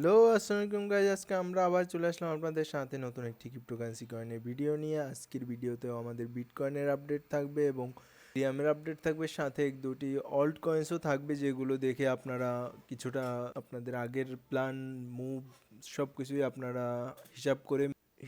Hello, আসসালামু আলাইকুম guys. আজকে আমরা আবার চলে আসলাম আপনাদের সাথে নতুন একটি ক্রিপ্টোকারেন্সি কয়েনের ভিডিও নিয়ে। আজকের ভিডিওতেও আমাদের বিটকয়েনের আপডেট থাকবে এবং ইথেরিয়ামের আপডেট থাকবে, সাথে এক দুটি অল্ট কয়েন্সও থাকবে যেগুলো দেখে আপনারা কিছুটা আপনাদের আগের প্ল্যান, মুভ সব কিছুই আপনারা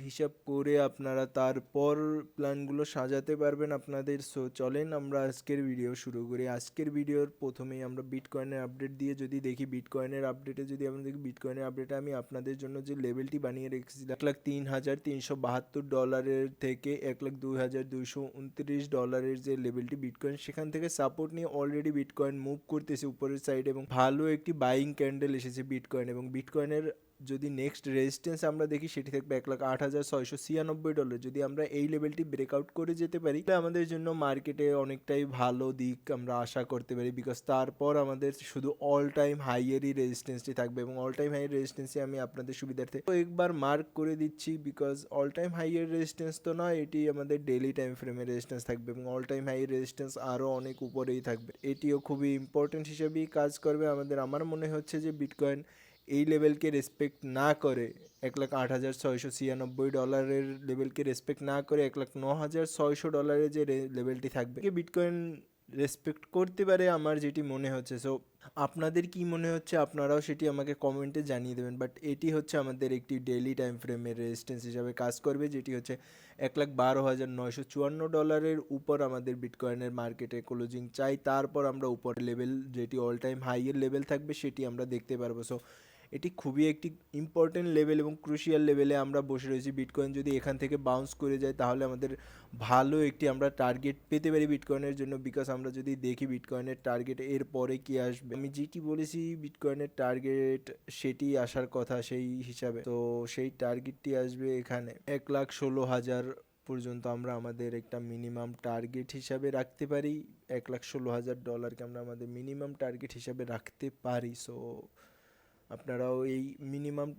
হিসাব করে আপনারা তারপর প্ল্যানগুলো সাজাতে পারবেন আপনাদের। সো চলেন আমরা আজকের ভিডিও শুরু করি। আজকের ভিডিওর প্রথমেই আমরা বিটকয়েনের আপডেট দিয়ে যদি দেখি, বিটকয়েনের আপডেটে যদি আমরা দেখি, বিটকয়েনের আপডেটে আমি আপনাদের জন্য যে লেভেলটি বানিয়ে রেখেছিলাম $1,03,372 থেকে $1,02,229 যে লেভেলটি বিটকয়েন, সেখান থেকে সাপোর্ট নিয়ে অলরেডি বিটকয়েন মুভ করতেছে উপরের সাইড এবং ভালো একটি বাইং ক্যান্ডেল এসেছে বিটকয়েন। এবং বিটকয়েনের যদি নেক্সট রেজিস্ট্যান্স আমরা দেখি, সেটি থাকবে $1,08,696। যদি আমরা এই লেভেলটি ব্রেকআউট করে যেতে পারি তাহলে আমাদের জন্য মার্কেটে অনেকটাই ভালো দিক আমরা আশা করতে পারি, বিকজ তারপর আমাদের শুধু অল টাইম হাইয়েরই রেজিস্ট্যান্সটি থাকবে। এবং অল টাইম হাইয়ের রেজিস্ট্যান্সে আমি আপনাদের সুবিধার্থে একবার মার্ক করে দিচ্ছি, বিকজ অল টাইম হাইয়ের রেজিস্ট্যান্স তো নয়, এটি আমাদের ডেলি টাইম ফ্রেমের রেজিস্ট্যান্স থাকবে এবং অল টাইম হাইয়ের রেজিস্ট্যান্স আরও অনেক উপরেই থাকবে। এটিও খুবই ইম্পর্টেন্ট হিসেবেই কাজ করবে আমাদের। আমার মনে হচ্ছে যে বিটকয়েন এই লেভেলকে রেসপেক্ট না করে, $1,08,696 লেভেলকে রেসপেক্ট না করে $1,09,600 যে লেভেলটি থাকবে বিটকয়েন রেসপেক্ট করতে পারে, আমার যেটি মনে হচ্ছে। সো আপনাদের কি মনে হচ্ছে আপনারাও সেটি আমাকে কমেন্টে জানিয়ে দেবেন। বাট এটি হচ্ছে আমাদের একটি ডেইলি টাইম ফ্রেমের রেজিস্ট্যান্স হিসাবে কাজ করবে, যেটি হচ্ছে $1,12,954 উপর আমাদের বিটকয়েনের মার্কেটে ক্লোজিং চাই। তারপর আমরা উপর লেভেল যেটি অল টাইম হাইয়ের লেভেল থাকবে সেটি আমরা দেখতে পারবো। সো এটি খুবই একটি ইম্পর্টেন্ট লেভেল এবং ক্রুশিয়াল লেভেলে আমরা বসে রয়েছি। বিটকয়েন যদি এখান থেকে বাউন্স করে যায় তাহলে আমাদের ভালো একটি আমরা টার্গেট পেতে পারি বিটকয়েনের জন্য, বিকজ আমরা যদি দেখি বিটকয়েনের টার্গেট এর পরে কি আসবে, আমি যেটি বলেছি বিটকয়েনের টার্গেট সেটি আসার কথা সেই হিসাবে, তো সেই টার্গেটটি আসবে এখানে 1,16,000 পর্যন্ত আমরা আমাদের একটা মিনিমাম টার্গেট হিসাবে রাখতে পারি। $1,16,000কে আমরা আমাদের মিনিমাম টার্গেট হিসাবে রাখতে পারি। সো আপনারাও এই মিনিমাম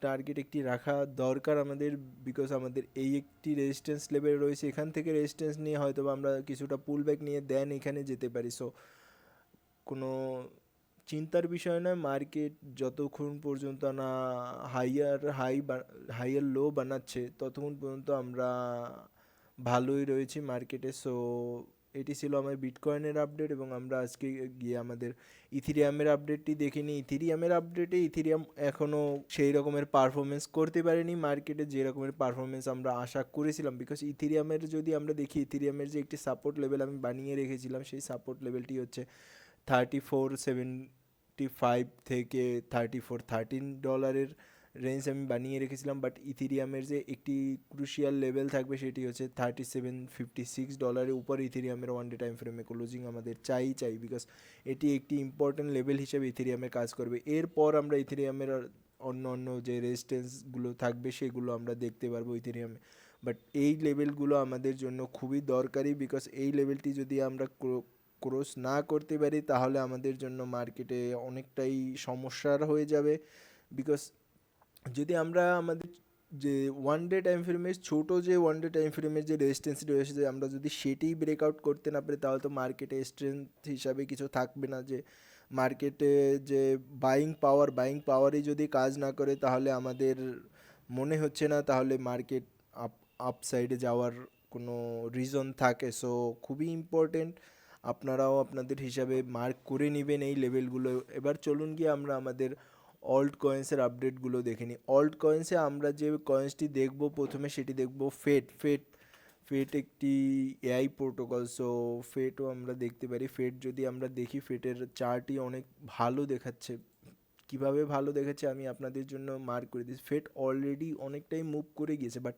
টার্গেট একটি রাখা দরকার আমাদের, বিকজ আমাদের এই একটি রেজিস্ট্যান্স লেভেল রয়েছে, এখান থেকে রেজিস্ট্যান্স নিয়ে হয়তো আমরা কিছুটা পুল ব্যাক নিয়ে দেন এখানে যেতে পারি। সো কোনো চিন্তার বিষয় নয়, মার্কেট যতক্ষণ পর্যন্ত না হাইয়ার লো বানাচ্ছে ততক্ষণ পর্যন্ত আমরা ভালোই রয়েছি মার্কেটে। সো এটি ছিল আমার বিটকয়েনের আপডেট এবং আমরা আজকে গিয়ে আমাদের ইথিরিয়ামের আপডেটটি দেখে নিই। ইথিরিয়াম এখনও সেই রকমের পারফরমেন্স করতে পারেনি মার্কেটে যে রকমের পারফরমেন্স আমরা আশা করেছিলাম, বিকজ ইথিরিয়ামের যদি আমরা দেখি, ইথিরিয়ামের যে একটি সাপোর্ট লেভেল আমি বানিয়ে রেখেছিলাম, সেই সাপোর্ট লেভেলটি হচ্ছে 3475 থেকে $3413 রেঞ্জ আমি বানিয়ে রেখেছিলাম। বাট ইথিরিয়ামের যে একটি ক্রুশিয়াল লেভেল থাকবে সেটি হচ্ছে $3756 উপর ইথিরিয়ামের ওয়ান ডে টাইম ফ্রেমে ক্লোজিং আমাদের চাই, বিকজ এটি একটি ইম্পর্টেন্ট লেভেল হিসেবে ইথিরিয়ামের কাজ করবে। এরপর আমরা ইথিরিয়ামের অন্য অন্য যে রেজিস্ট্যান্সগুলো থাকবে সেগুলো আমরা দেখতে পারবো ইথিরিয়ামে। বাট এই লেভেলগুলো আমাদের জন্য খুবই দরকারি, বিকজ এই লেভেলটি যদি আমরা ক্রস না করতে পারি তাহলে আমাদের জন্য মার্কেটে অনেকটাই সমস্যার হয়ে যাবে। বিকজ যদি আমরা আমাদের যে ওয়ান ডে টাইম ফ্রেমের ওয়ান ডে টাইম ফ্রেমের যে রেজিস্ট্যান্সটি রয়েছে, যে আমরা যদি সেটিই ব্রেকআউট করতে না পারি তাহলে তো মার্কেটে স্ট্রেংথ হিসাবে কিছু থাকবে না। যে মার্কেটে যে বাইং পাওয়ারই যদি কাজ না করে তাহলে আমাদের মনে হচ্ছে না তাহলে মার্কেট আপসাইডে যাওয়ার কোনো রিজন থাকে। সো খুবই ইম্পর্টেন্ট, আপনারাও আপনাদের হিসাবে মার্ক করে নেবেন এই লেভেলগুলো। এবার চলুন গিয়ে আমরা আমাদের অল্ট কয়েন্সের আপডেটগুলো দেখে নিই। অল্ট কয়েন্সে আমরা যে কয়েন্সটি দেখব প্রথমে সেটি দেখব ফেট একটি এআই প্রোটোকল। সো ফেটও আমরা দেখতে পারি। ফেট যদি আমরা দেখি, ফেটের চার্টই অনেক ভালো দেখাচ্ছে। কিভাবে ভালো দেখাচ্ছে আমি আপনাদের জন্য মার্ক করে দিচ্ছি। ফেট অলরেডি অনেকটাই মুভ করে গিয়েছে, বাট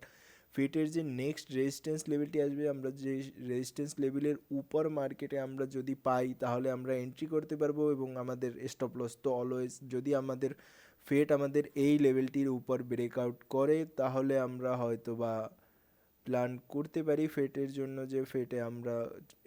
ফেটের যে নেক্সট রেজিস্ট্যান্স লেভেলটি আসবে, আমরা যে রেজিস্ট্যান্স লেভেলের উপর মার্কেটে আমরা যদি পাই তাহলে আমরা এন্ট্রি করতে পারবো এবং আমাদের স্টপ লস তো অলওয়েজ, যদি আমাদের ফেট আমাদের এই লেভেলটির উপর ব্রেকআউট করে তাহলে আমরা হয়তো বা প্ল্যান করতে পারি ফেটের জন্য যে ফেটে আমরা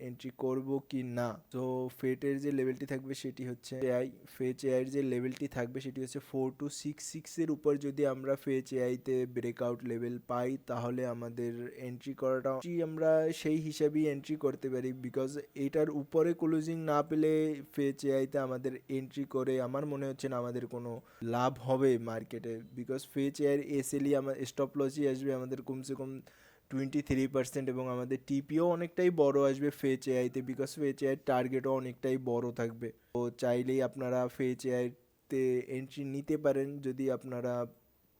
এন্ট্রি করব কি না। তো ফেটের যে লেভেলটি থাকবে সেটি হচ্ছে এআই, ফেচ এআইয়ের যে লেভেলটি থাকবে সেটি হচ্ছে 4266 উপর যদি আমরা ফেচ এআইতে ব্রেকআউট লেভেল পাই তাহলে আমাদের এন্ট্রি করাটা আমরা সেই হিসাবেই এন্ট্রি করতে পারি, বিকজ এইটার উপরে ক্লোজিং না পেলে ফেচ এআইতে আমাদের এন্ট্রি করে আমার মনে হচ্ছে না আমাদের কোনো লাভ হবে মার্কেটে, বিকজ ফেচ এআইয়ের এসএলই আমার স্টপ লসই আসবে আমাদের কমসে কম 23% এবং আমাদের টিপিও অনেকটাই বড় আসবে ফেচ এআইতে, বিকজ ফেচ এআইয়ের টার্গেটও অনেকটাই বড় থাকবে। তো চাইলেই আপনারা ফেচ এআইতে এন্ট্রি নিতে পারেন, যদি আপনারা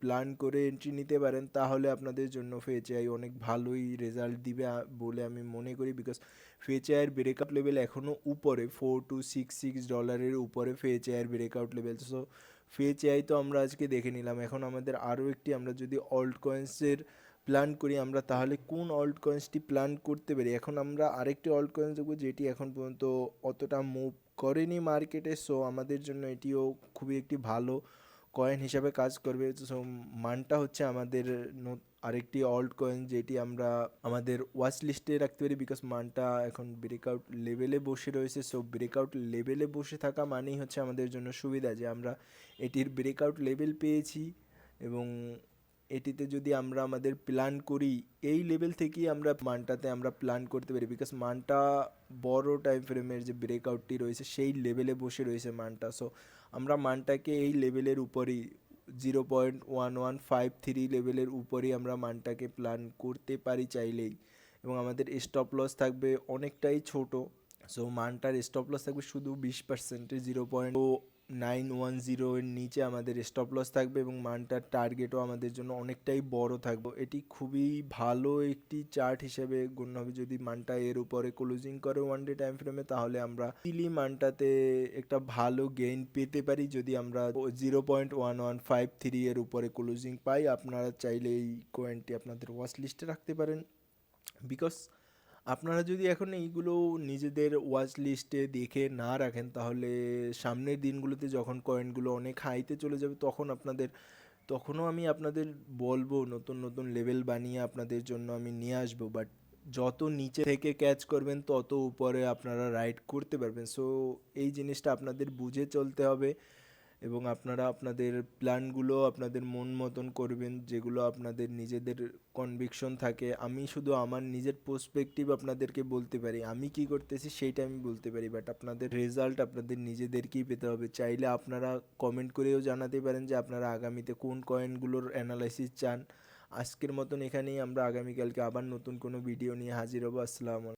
প্ল্যান করে এন্ট্রি নিতে পারেন তাহলে আপনাদের জন্য ফেচ এআই অনেক ভালোই রেজাল্ট দিবে বলে আমি মনে করি, বিকজ ফেচ এআইয়ের ব্রেকআউট লেভেল এখনও উপরে, $4266 উপরে ফেচ এআইয়ের breakout level. So Fetch AI তো আমরা আজকে দেখে নিলাম, এখন আমাদের আরও একটি, আমরা যদি অল্ট কয়েন্সের প্ল্যান করি আমরা তাহলে কোন অল্ট কয়েন্সটি প্ল্যান করতে পারি। এখন আমরা আরেকটি অল্ট কয়েন্স দেখবো যেটি এখন পর্যন্ত অতটা মুভ করেনি মার্কেটে, সো আমাদের জন্য এটিও খুবই একটি ভালো কয়েন হিসাবে কাজ করবে। সো মানটা হচ্ছে আমাদের আরেকটি অল্ট কয়েন যেটি আমরা আমাদের ওয়াচ লিস্টে রাখতে পারি, বিকজ মানটা এখন ব্রেকআউট লেভেলে বসে রয়েছে। সো ব্রেকআউট লেভেলে বসে থাকা মানেই হচ্ছে আমাদের জন্য সুবিধা যে আমরা এটির ব্রেকআউট লেভেল পেয়েছি এবং এটিতে যদি আমরা আমাদের প্ল্যান করি এই লেভেল থেকেই আমরা মানটাতে আমরা প্ল্যান করতে পারি, বিকজ মানটা বড় টাইম ফ্রেমের যে ব্রেকআউটটি রয়েছে সেই লেভেলে বসে রয়েছে মানটা। সো আমরা মানটাকে এই লেভেলের উপরেই 0.1153 লেভেলের উপরেই আমরা মানটাকে প্ল্যান করতে পারি চাইলেই, এবং আমাদের স্টপ লস থাকবে অনেকটাই ছোট। সো মানটার স্টপ লস থাকবে শুধু 20%, 0.910 এর নিচে আমাদের স্টপ লস থাকবে এবং মানটার টার্গেটও আমাদের জন্য অনেকটাই বড় থাকবে। এটি খুবই ভালো একটি চার্ট হিসেবে গণ্য হবে, যদি মানটা এর উপরে ক্লোজিং করে ওয়ান ডে টাইম ফ্রেমে তাহলে আমরা ইজিলি মানটাতে একটা ভালো গেইন পেতে পারি যদি আমরা 0.1153 এর উপরে ক্লোজিং পাই। আপনারা চাইলে এই কয়েনটি আপনাদের ওয়াচ লিস্টে রাখতে পারেন, বিকজ আপনারা যদি এখন এইগুলো নিজেদের ওয়াচ লিস্টে দেখে না রাখেন তাহলে সামনের দিনগুলোতে যখন কয়েনগুলো অনেক হাইতে চলে যাবে তখনও আমি আপনাদের বলবো নতুন নতুন লেভেল বানিয়ে আপনাদের জন্য আমি নিয়ে আসবো, বাট যত নিচে থেকে ক্যাচ করবেন তত উপরে আপনারা রাইড করতে পারবেন। সো এই জিনিসটা আপনাদের বুঝে চলতে হবে এবং আপনারা আপনাদের প্ল্যানগুলো আপনাদের মন মতন করবেন, যেগুলো আপনাদের নিজেদের কনভিকশন থাকে। আমি শুধু আমার নিজের পার্সপেক্টিভ আপনাদেরকে বলতে পারি, আমি কি করতেছি সেইটা আমি বলতে পারি, বাট আপনাদের রেজাল্ট আপনাদের নিজেদেরকেই পেতে হবে। চাইলে আপনারা কমেন্ট করেও জানাতে পারেন যে আপনারা আগামীতে কোন কয়েনগুলোর অ্যানালাইসিস চান। আজকের মতন এখানেই, আমরা আগামীকালকে আবার নতুন কোনো ভিডিও নিয়ে হাজির হবো। আসসালামু আলাইকুম।